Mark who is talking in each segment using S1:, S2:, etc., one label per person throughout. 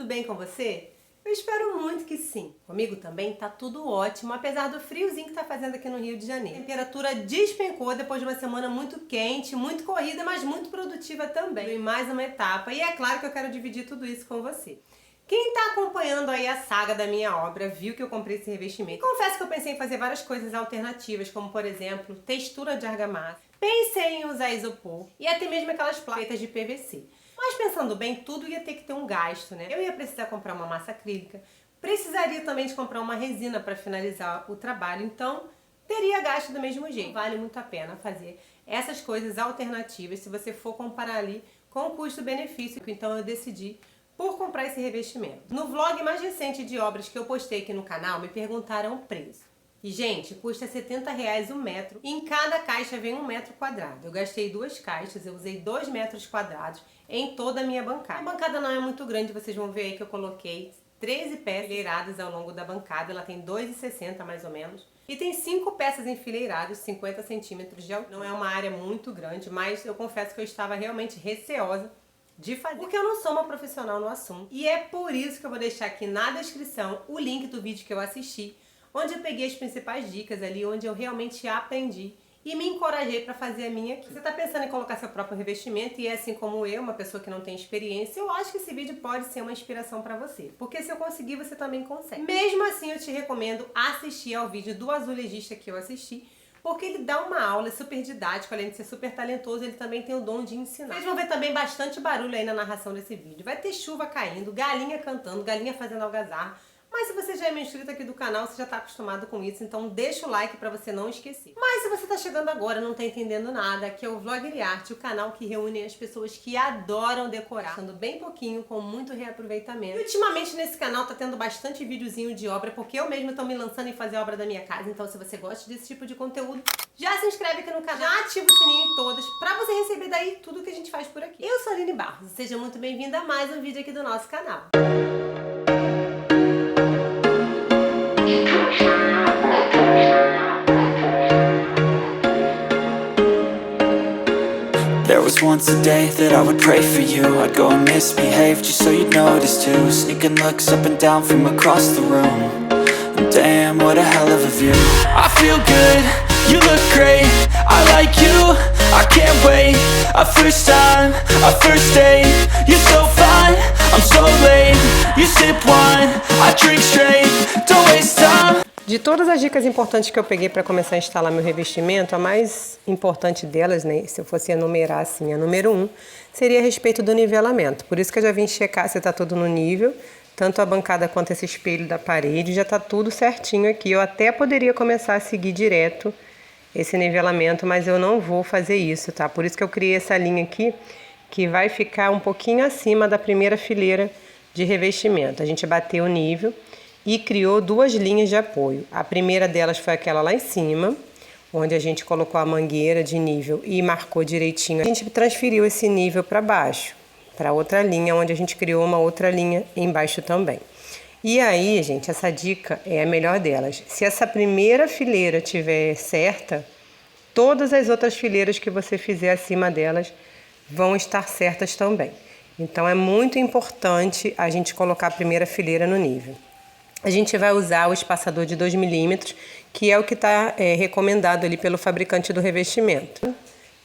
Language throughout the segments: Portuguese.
S1: bem com você? Eu espero muito que sim. Comigo também tá tudo ótimo, apesar do friozinho que tá fazendo aqui no Rio de Janeiro. A temperatura despencou depois de uma semana muito quente, muito corrida, mas muito produtiva também. Em mais uma etapa, e é claro que eu quero dividir tudo isso com você. Quem tá acompanhando aí a saga da minha obra viu que eu comprei esse revestimento. Confesso que eu pensei em fazer várias coisas alternativas, como por exemplo, textura de argamassa. Pensei em usar isopor e até mesmo aquelas placas de PVC. Mas pensando bem, tudo ia ter que ter um gasto, né? Eu ia precisar comprar uma massa acrílica, precisaria também de comprar uma resina para finalizar o trabalho, então teria gasto do mesmo jeito. Vale muito a pena fazer essas coisas alternativas se você for comparar ali com o custo-benefício. Então eu decidi por comprar esse revestimento. No vlog mais recente de obras que eu postei aqui no canal, me perguntaram o preço. E, gente, custa R$70 o metro. E em cada caixa vem 1 metro quadrado. Eu gastei 2 caixas, eu usei 2 metros quadrados em toda a minha bancada. A bancada não é muito grande, vocês vão ver aí que eu coloquei 13 peças enfileiradas ao longo da bancada. Ela tem 2,60 mais ou menos. E tem 5 peças enfileiradas, 50 centímetros de altura. Não é uma área muito grande, mas eu confesso que eu estava realmente receosa de fazer, porque eu não sou uma profissional no assunto. E é por isso que eu vou deixar aqui na descrição o link do vídeo que eu assisti, onde eu peguei as principais dicas ali, onde eu realmente aprendi e me encorajei para fazer a minha aqui. Você tá pensando em colocar seu próprio revestimento e é assim como eu, uma pessoa que não tem experiência, eu acho que esse vídeo pode ser uma inspiração para você. Porque se eu conseguir, você também consegue. Mesmo assim, eu te recomendo assistir ao vídeo do azulejista que eu assisti, porque ele dá uma aula super didático, além de ser super talentoso, ele também tem o dom de ensinar. Vocês vão ver também bastante barulho aí na narração desse vídeo. Vai ter chuva caindo, galinha cantando, galinha fazendo algazarra. Mas se você já é meu inscrito aqui do canal, você já está acostumado com isso, então deixa o like para você não esquecer. Mas se você está chegando agora e não está entendendo nada, aqui é o Vloggery Art, o canal que reúne as pessoas que adoram decorar, gastando bem pouquinho, com muito reaproveitamento. E ultimamente nesse canal tá tendo bastante videozinho de obra, porque eu mesma estou me lançando em fazer a obra da minha casa, então se você gosta desse tipo de conteúdo, já se inscreve aqui no canal, já ativa o sininho em todas, para você receber daí tudo que a gente faz por aqui. Eu sou a Aline Barros, seja muito bem-vinda a mais um vídeo aqui do nosso canal.
S2: There was once a day that I would pray for you. I'd go and misbehave just so you'd notice too. Sneaking looks up and down from across the room. And damn, what a hell of a view. I feel good, you look great. I like you, I can't wait. A first time, a first date. You're so fine, I'm so late. You sip wine, I drink straight. Don't waste time.
S1: De todas as dicas importantes que eu peguei para começar a instalar meu revestimento, a mais importante delas, né, se eu fosse enumerar assim, a número 1, seria a respeito do nivelamento. Por isso que eu já vim checar se está tudo no nível, tanto a bancada quanto esse espelho da parede, já está tudo certinho aqui. Eu até poderia começar a seguir direto esse nivelamento, mas eu não vou fazer isso, tá? Por isso que eu criei essa linha aqui, que vai ficar um pouquinho acima da primeira fileira de revestimento. A gente bateu o nível e criou 2 linhas de apoio. A primeira delas foi aquela lá em cima, onde a gente colocou a mangueira de nível e marcou direitinho. A gente transferiu esse nível para baixo, para outra linha, onde a gente criou uma outra linha embaixo também. E aí, gente, essa dica é a melhor delas. Se essa primeira fileira tiver certa, todas as outras fileiras que você fizer acima delas vão estar certas também. Então é muito importante a gente colocar a primeira fileira no nível. A gente vai usar o espaçador de 2 milímetros, que é o que está recomendado ali pelo fabricante do revestimento.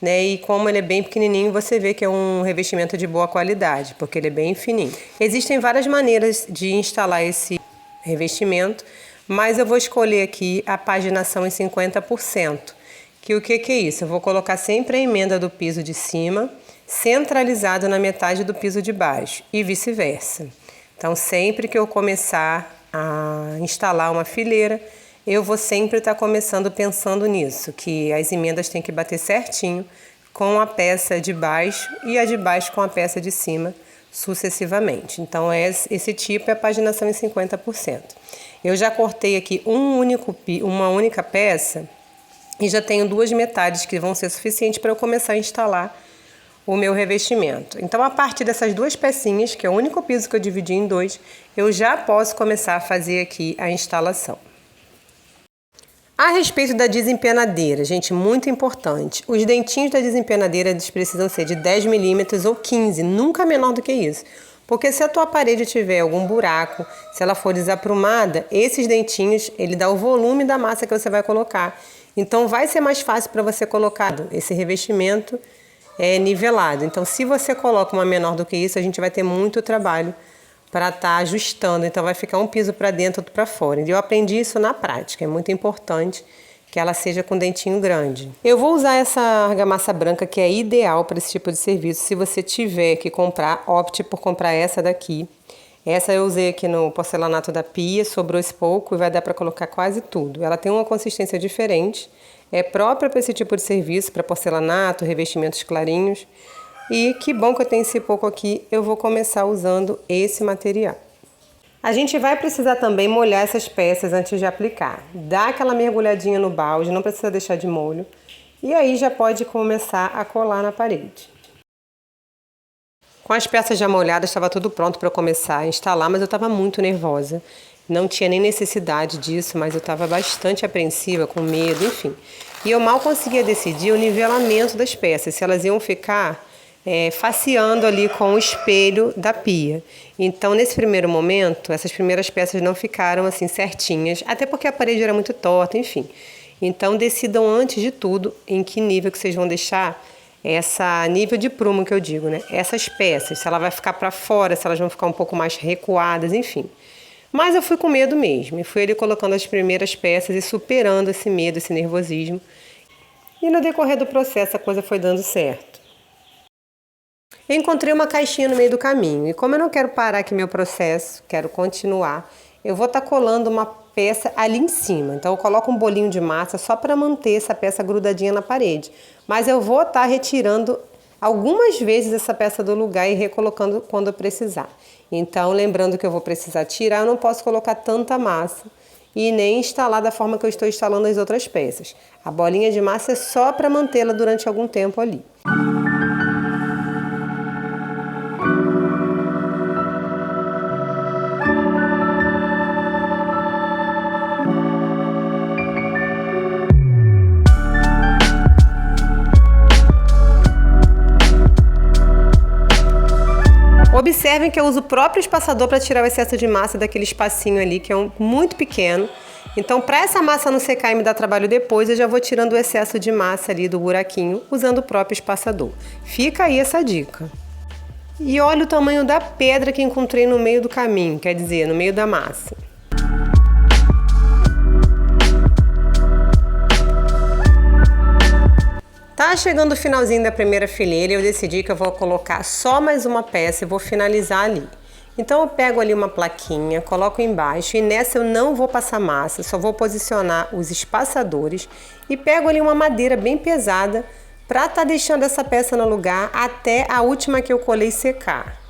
S1: Né? E como ele é bem pequenininho, você vê que é um revestimento de boa qualidade, porque ele é bem fininho. Existem várias maneiras de instalar esse revestimento, mas eu vou escolher aqui a paginação em 50%. Que o que é isso? Eu vou colocar sempre a emenda do piso de cima, centralizado na metade do piso de baixo, e vice-versa. Então, sempre que eu começar a instalar uma fileira, eu vou sempre estar começando pensando nisso, que as emendas têm que bater certinho com a peça de baixo e a de baixo com a peça de cima, sucessivamente. Então, esse tipo é a paginação em 50%. Eu já cortei aqui uma única peça e já tenho 2 metades que vão ser suficientes para eu começar a instalar o meu revestimento. Então, a partir dessas 2 pecinhas, que é o único piso que eu dividi em 2, eu já posso começar a fazer aqui a instalação. A respeito da desempenadeira, gente, muito importante. Os dentinhos da desempenadeira eles precisam ser de 10 milímetros ou 15, nunca menor do que isso. Porque se a tua parede tiver algum buraco, se ela for desaprumada, esses dentinhos, ele dá o volume da massa que você vai colocar. Então vai ser mais fácil para você colocar esse revestimento nivelado. Então se você coloca uma menor do que isso, a gente vai ter muito trabalho para estar ajustando. Então vai ficar um piso para dentro, outro para fora. E eu aprendi isso na prática, é muito importante que ela seja com dentinho grande. Eu vou usar essa argamassa branca que é ideal para esse tipo de serviço. Se você tiver que comprar, opte por comprar essa daqui. Essa eu usei aqui no porcelanato da pia, sobrou esse pouco e vai dar para colocar quase tudo. Ela tem uma consistência diferente, é própria para esse tipo de serviço, para porcelanato, revestimentos clarinhos. E que bom que eu tenho esse pouco aqui, eu vou começar usando esse material. A gente vai precisar também molhar essas peças antes de aplicar. Dá aquela mergulhadinha no balde, não precisa deixar de molho. E aí já pode começar a colar na parede. Com as peças já molhadas, estava tudo pronto para eu começar a instalar, mas eu estava muito nervosa. Não tinha nem necessidade disso, mas eu estava bastante apreensiva, com medo, enfim. E eu mal conseguia decidir o nivelamento das peças, se elas iam ficar faceando ali com o espelho da pia. Então, nesse primeiro momento, essas primeiras peças não ficaram assim certinhas, até porque a parede era muito torta, enfim. Então, decidam antes de tudo em que nível que vocês vão deixar essa nível de prumo que eu digo, né? Essas peças, se ela vai ficar para fora, se elas vão ficar um pouco mais recuadas, enfim. Mas eu fui com medo mesmo, e fui ali colocando as primeiras peças e superando esse medo, esse nervosismo. E no decorrer do processo a coisa foi dando certo. Eu encontrei uma caixinha no meio do caminho e como eu não quero parar aqui meu processo, quero continuar, eu vou estar colando uma peça ali em cima. Então eu coloco um bolinho de massa só para manter essa peça grudadinha na parede. Mas eu vou estar retirando algumas vezes essa peça do lugar e recolocando quando eu precisar. Então lembrando que eu vou precisar tirar, eu não posso colocar tanta massa e nem instalar da forma que eu estou instalando as outras peças. A bolinha de massa é só para mantê-la durante algum tempo ali. Observem que eu uso o próprio espaçador para tirar o excesso de massa daquele espacinho ali, que é muito pequeno. Então, para essa massa não secar e me dar trabalho depois, eu já vou tirando o excesso de massa ali do buraquinho, usando o próprio espaçador. Fica aí essa dica. E olha o tamanho da pedra que encontrei no meio do caminho, quer dizer, no meio da massa. Tá chegando o finalzinho da primeira fileira e eu decidi que eu vou colocar só mais uma peça e vou finalizar ali. Então eu pego ali uma plaquinha, coloco embaixo e nessa eu não vou passar massa, só vou posicionar os espaçadores e pego ali uma madeira bem pesada para estar deixando essa peça no lugar até a última que eu colei secar.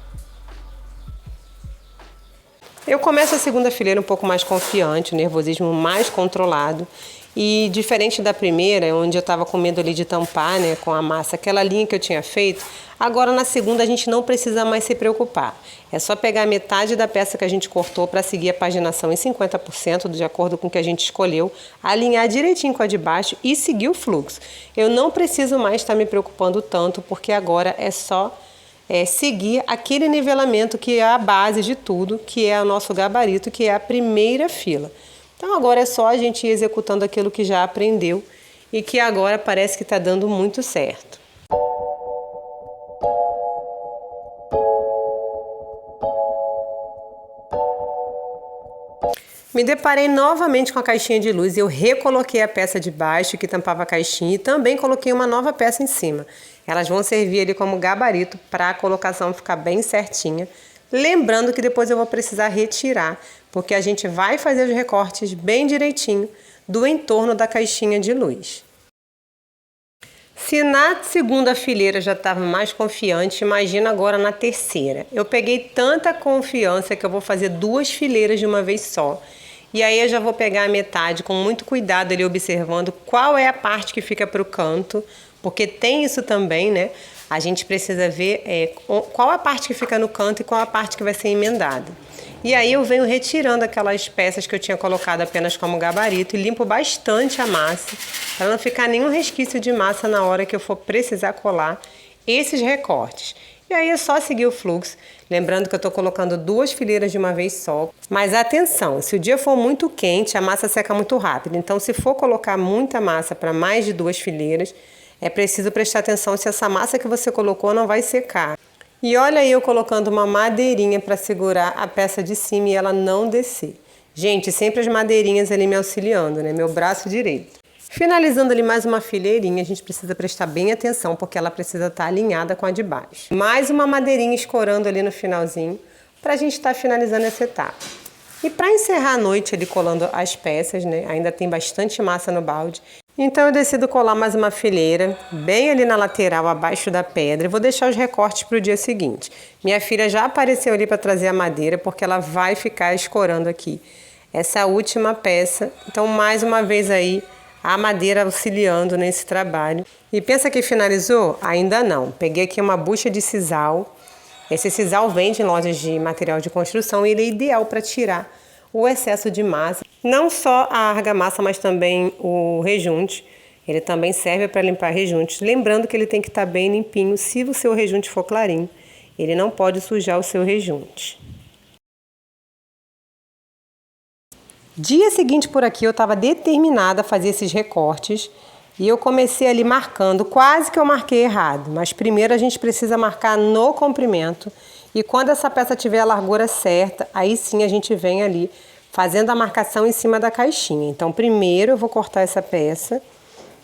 S1: Eu começo a segunda fileira um pouco mais confiante, o nervosismo mais controlado. E diferente da primeira, onde eu estava com medo ali de tampar, né, com a massa, aquela linha que eu tinha feito, agora na segunda a gente não precisa mais se preocupar. É só pegar metade da peça que a gente cortou para seguir a paginação em 50%, de acordo com o que a gente escolheu, alinhar direitinho com a de baixo e seguir o fluxo. Eu não preciso mais estar me preocupando tanto, porque agora é só seguir aquele nivelamento que é a base de tudo, que é o nosso gabarito, que é a primeira fila. Então agora é só a gente ir executando aquilo que já aprendeu e que agora parece que está dando muito certo. Me deparei novamente com a caixinha de luz e eu recoloquei a peça de baixo que tampava a caixinha e também coloquei uma nova peça em cima. Elas vão servir ali como gabarito para a colocação ficar bem certinha. Lembrando que depois eu vou precisar retirar, porque a gente vai fazer os recortes bem direitinho do entorno da caixinha de luz. Se na segunda fileira já estava mais confiante, imagina agora na terceira. Eu peguei tanta confiança que eu vou fazer 2 fileiras de uma vez só. E aí eu já vou pegar a metade com muito cuidado ali, observando qual é a parte que fica para o canto, porque tem isso também, né? A gente precisa ver qual a parte que fica no canto e qual a parte que vai ser emendada. E aí eu venho retirando aquelas peças que eu tinha colocado apenas como gabarito e limpo bastante a massa, para não ficar nenhum resquício de massa na hora que eu for precisar colar esses recortes. E aí é só seguir o fluxo. Lembrando que eu estou colocando 2 fileiras de uma vez só. Mas atenção, se o dia for muito quente, a massa seca muito rápido. Então, se for colocar muita massa para mais de 2 fileiras, é preciso prestar atenção se essa massa que você colocou não vai secar. E olha aí eu colocando uma madeirinha para segurar a peça de cima e ela não descer. Gente, sempre as madeirinhas ali me auxiliando, né? Meu braço direito. Finalizando ali mais uma fileirinha, a gente precisa prestar bem atenção porque ela precisa estar alinhada com a de baixo. Mais uma madeirinha escorando ali no finalzinho para a gente estar finalizando essa etapa. E para encerrar a noite ali colando as peças, né? Ainda tem bastante massa no balde. Então eu decido colar mais uma fileira bem ali na lateral, abaixo da pedra. E vou deixar os recortes para o dia seguinte. Minha filha já apareceu ali para trazer a madeira porque ela vai ficar escorando aqui essa última peça. Então mais uma vez aí a madeira auxiliando nesse trabalho. E pensa que finalizou? Ainda não. Peguei aqui uma bucha de sisal. Esse sisal vende em lojas de material de construção e ele é ideal para tirar o excesso de massa. Não só a argamassa, mas também o rejunte. Ele também serve para limpar rejuntes. Lembrando que ele tem que estar bem limpinho se o seu rejunte for clarinho. Ele não pode sujar o seu rejunte. Dia seguinte por aqui eu estava determinada a fazer esses recortes e eu comecei ali marcando, quase que eu marquei errado, mas primeiro a gente precisa marcar no comprimento e quando essa peça tiver a largura certa, aí sim a gente vem ali fazendo a marcação em cima da caixinha. Então primeiro eu vou cortar essa peça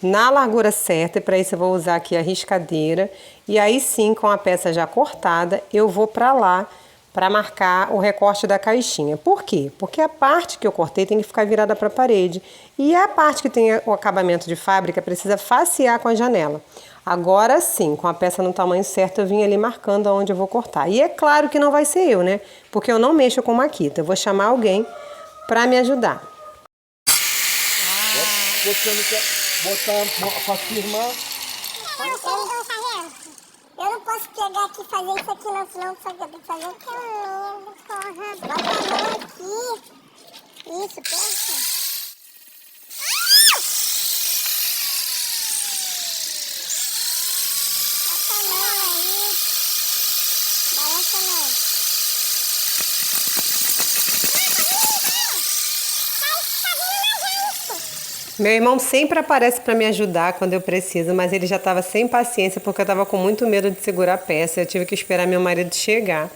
S1: na largura certa e para isso eu vou usar aqui a riscadeira e aí sim com a peça já cortada eu vou para lá para marcar o recorte da caixinha. Por quê? Porque a parte que eu cortei tem que ficar virada para a parede. E a parte que tem o acabamento de fábrica precisa facear com a janela. Agora sim, com a peça no tamanho certo, eu vim ali marcando aonde eu vou cortar. E é claro que não vai ser eu, né? Porque eu não mexo com maquita. Eu vou chamar alguém para me ajudar.
S3: Você não quer botar para firmar?
S4: Eu não posso pegar aqui e fazer isso aqui não, senão eu tenho que fazer o que eu lembro, porra. Bota a mão aqui. Isso, pensa. Bota a mão aí. Balança a mão.
S1: Meu irmão sempre aparece para me ajudar quando eu preciso, mas ele já estava sem paciência porque eu estava com muito medo de segurar a peça. Eu tive que esperar meu marido chegar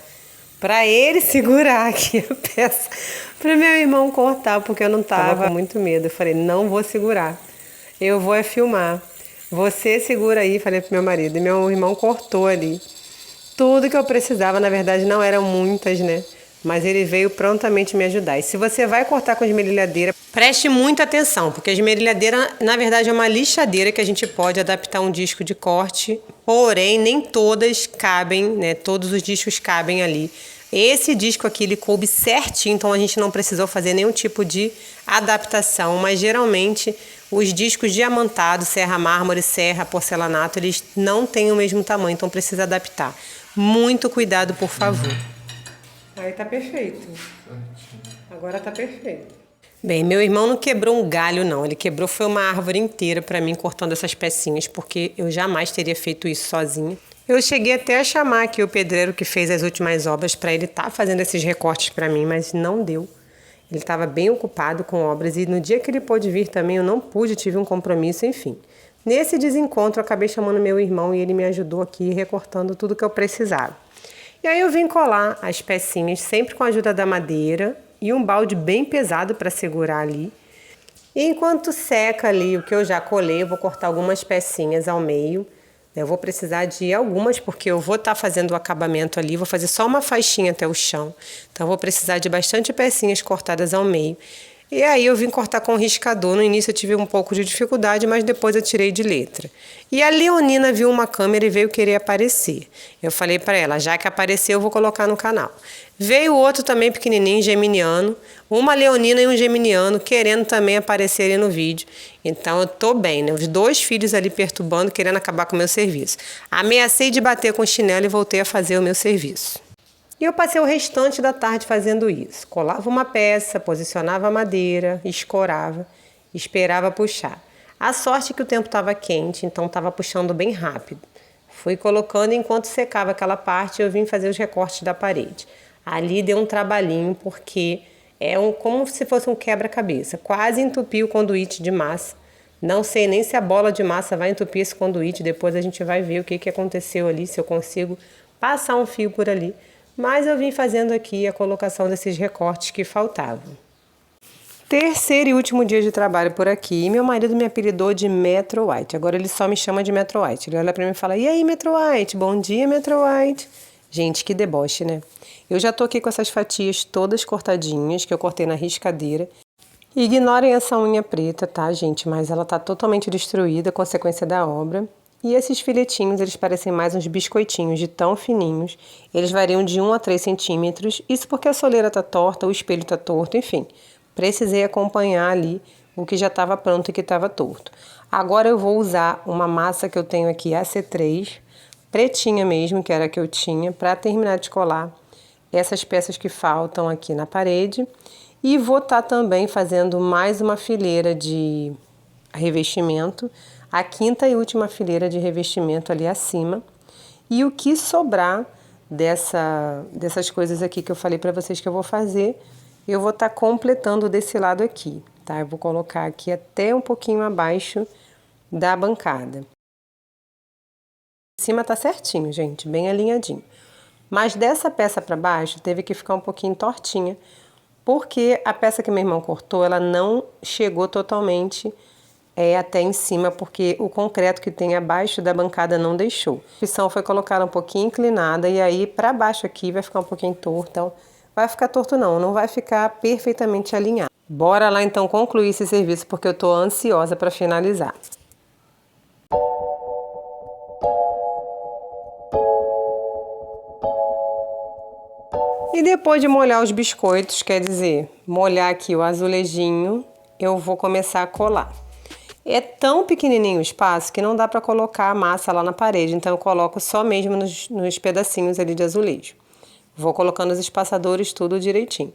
S1: para ele segurar aqui a peça para meu irmão cortar, porque eu não estava com muito medo. Eu falei, não vou segurar, eu vou filmar. Você segura aí, falei pro meu marido. E meu irmão cortou ali. Tudo que eu precisava, na verdade não eram muitas, né? Mas ele veio prontamente me ajudar. E se você vai cortar com esmerilhadeira, preste muita atenção, porque a esmerilhadeira, na verdade, é uma lixadeira que a gente pode adaptar um disco de corte, porém, nem todas cabem, né? Todos os discos cabem ali. Esse disco aqui, ele coube certinho, então a gente não precisou fazer nenhum tipo de adaptação, mas geralmente os discos diamantados, serra mármore, serra porcelanato, eles não têm o mesmo tamanho, então precisa adaptar. Muito cuidado, por favor. Aí tá perfeito. Agora tá perfeito. Bem, meu irmão não quebrou um galho, não. Ele quebrou foi uma árvore inteira para mim, cortando essas pecinhas, porque eu jamais teria feito isso sozinha. Eu cheguei até a chamar aqui o pedreiro que fez as últimas obras para ele estar fazendo esses recortes para mim, mas não deu. Ele estava bem ocupado com obras e no dia que ele pôde vir também eu não pude, tive um compromisso, enfim. Nesse desencontro eu acabei chamando meu irmão e ele me ajudou aqui recortando tudo que eu precisava. E aí eu vim colar as pecinhas sempre com a ajuda da madeira e um balde bem pesado para segurar ali. E enquanto seca ali o que eu já colei, eu vou cortar algumas pecinhas ao meio. Eu vou precisar de algumas porque eu vou estar fazendo o acabamento ali, vou fazer só uma faixinha até o chão. Então eu vou precisar de bastante pecinhas cortadas ao meio. E aí eu vim cortar com riscador. No início eu tive um pouco de dificuldade, mas depois eu tirei de letra. E a Leonina viu uma câmera e veio querer aparecer. Eu falei para ela, já que apareceu, eu vou colocar no canal. Veio outro também pequenininho, geminiano, uma leonina e um geminiano querendo também aparecerem no vídeo. Então eu tô bem, né? Os dois filhos ali perturbando, querendo acabar com o meu serviço. Ameacei de bater com o chinelo e voltei a fazer o meu serviço. E eu passei o restante da tarde fazendo isso. Colava uma peça, posicionava a madeira, escorava, esperava puxar. A sorte é que o tempo estava quente, então estava puxando bem rápido. Fui colocando enquanto secava aquela parte, eu vim fazer os recortes da parede. Ali deu um trabalhinho porque é como se fosse um quebra-cabeça. Quase entupi o conduíte de massa. Não sei nem se a bola de massa vai entupir esse conduíte. Depois a gente vai ver o que aconteceu ali, se eu consigo passar um fio por ali. Mas eu vim fazendo aqui a colocação desses recortes que faltavam. Terceiro e último dia de trabalho por aqui. Meu marido me apelidou de Metro White. Agora ele só me chama de Metro White. Ele olha pra mim e fala: "E aí, Metro White? Bom dia, Metro White." Gente, que deboche, né? Eu já tô aqui com essas fatias todas cortadinhas, que eu cortei na riscadeira. Ignorem essa unha preta, tá, gente? Mas ela tá totalmente destruída, consequência da obra. E esses filetinhos, eles parecem mais uns biscoitinhos de tão fininhos. Eles variam de 1 a 3 centímetros. Isso porque a soleira tá torta, o espelho tá torto, enfim. Precisei acompanhar ali o que já estava pronto e que estava torto. Agora eu vou usar uma massa que eu tenho aqui, AC3, pretinha mesmo, que era a que eu tinha, para terminar de colar essas peças que faltam aqui na parede. E vou estar também fazendo mais uma fileira de revestimento, a quinta e última fileira de revestimento ali acima. E o que sobrar dessas coisas aqui que eu falei para vocês que eu vou fazer, eu vou estar completando desse lado aqui, tá? Eu vou colocar aqui até um pouquinho abaixo da bancada. Em cima tá certinho, gente, bem alinhadinho. Mas dessa peça para baixo teve que ficar um pouquinho tortinha, porque a peça que meu irmão cortou, ela não chegou totalmente até em cima, porque o concreto que tem abaixo da bancada não deixou. A opção foi colocar um pouquinho inclinada e aí para baixo aqui vai ficar um pouquinho torto, então vai ficar torto não vai ficar perfeitamente alinhado. Bora lá então concluir esse serviço, porque eu tô ansiosa para finalizar. E depois de molhar os biscoitos, quer dizer, molhar aqui o azulejinho, eu vou começar a colar. É tão pequenininho o espaço que não dá para colocar a massa lá na parede, então eu coloco só mesmo nos pedacinhos ali de azulejo. Vou colocando os espaçadores tudo direitinho.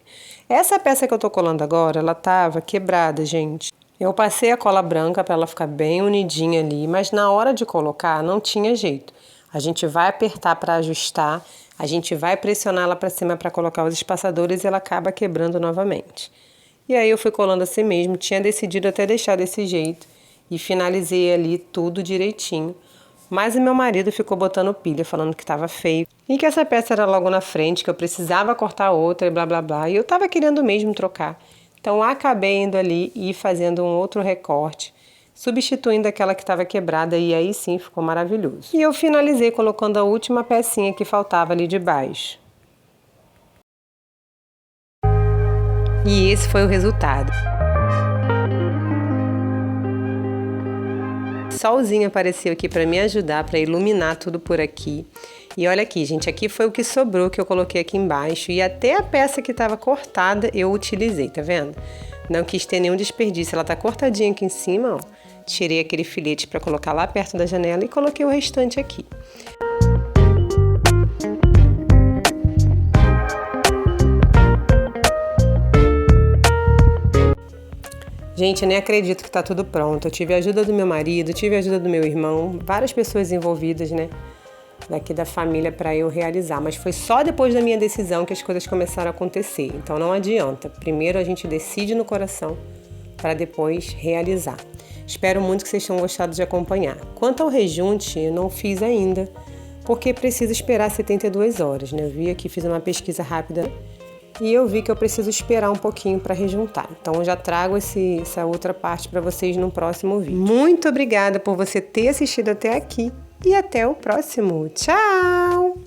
S1: Essa peça que eu tô colando agora, ela tava quebrada, gente. Eu passei a cola branca para ela ficar bem unidinha ali, mas na hora de colocar não tinha jeito. A gente vai apertar para ajustar, a gente vai pressionar ela para cima para colocar os espaçadores e ela acaba quebrando novamente. E aí eu fui colando assim mesmo, tinha decidido até deixar desse jeito e finalizei ali tudo direitinho. Mas o meu marido ficou botando pilha, falando que estava feio e que essa peça era logo na frente, que eu precisava cortar outra e blá blá blá. E eu estava querendo mesmo trocar. Então acabei indo ali e fazendo um outro recorte, substituindo aquela que estava quebrada, e aí sim ficou maravilhoso. E eu finalizei colocando a última pecinha que faltava ali de baixo. E esse foi o resultado. Solzinho apareceu aqui para me ajudar, para iluminar tudo por aqui. E olha aqui, gente, aqui foi o que sobrou que eu coloquei aqui embaixo. E até a peça que estava cortada eu utilizei, tá vendo? Não quis ter nenhum desperdício. Ela tá cortadinha aqui em cima, ó. Tirei aquele filete para colocar lá perto da janela e coloquei o restante aqui. Gente, eu nem acredito que tá tudo pronto. Eu tive a ajuda do meu marido, tive a ajuda do meu irmão, várias pessoas envolvidas, né, daqui da família para eu realizar. Mas foi só depois da minha decisão que as coisas começaram a acontecer. Então não adianta. Primeiro a gente decide no coração para depois realizar. Espero muito que vocês tenham gostado de acompanhar. Quanto ao rejunte, eu não fiz ainda, porque precisa esperar 72 horas, né? Eu vi aqui, fiz uma pesquisa rápida e eu vi que eu preciso esperar um pouquinho para rejuntar. Então eu já trago essa outra parte para vocês no próximo vídeo. Muito obrigada por você ter assistido até aqui e até o próximo. Tchau!